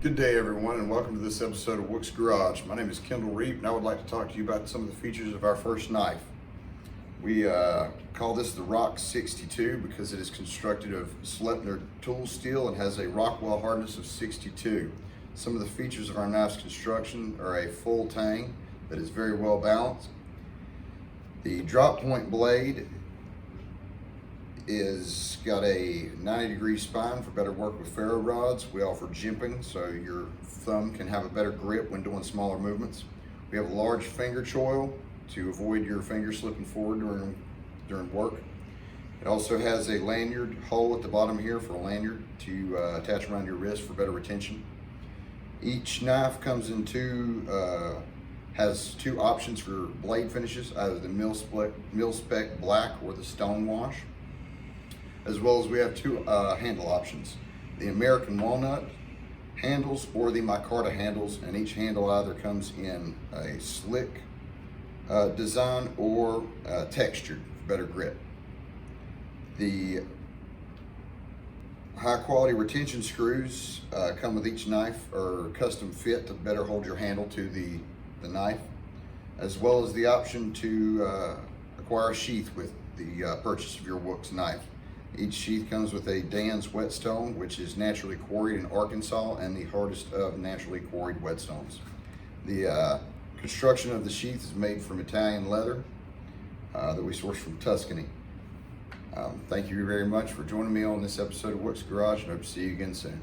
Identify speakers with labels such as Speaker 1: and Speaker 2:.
Speaker 1: Good day, everyone, and welcome to this episode of WOOX Garage. My name is Kendall Reap, and I would like to talk to you about some of the features of our first knife. We call this the Rock62 because it is constructed of Sleipner tool steel and has a Rockwell hardness of 62. Some of the features of our knife's construction are a full tang that is very well balanced. The drop point blade is got a 90-degree spine for better work with ferro rods. We offer jimping so your thumb can have a better grip when doing smaller movements. We have a large finger choil to avoid your finger slipping forward during work. It also has a lanyard hole at the bottom here for a lanyard to attach around your wrist for better retention. Each knife comes in has two options for blade finishes, either the mil spec black or the stone wash. As well as we have two handle options, the American walnut handles or the micarta handles, and each handle either comes in a slick design or textured for better grip. The high quality retention screws come with each knife or custom fit to better hold your handle to the knife, as well as the option to acquire a sheath with the purchase of your WOOX knife. Each sheath comes with a Dan's whetstone, which is naturally quarried in Arkansas and the hardest of naturally quarried whetstones. The construction of the sheath is made from Italian leather that we source from Tuscany. Thank you very much for joining me on this episode of WOOX Garage, and I hope to see you again soon.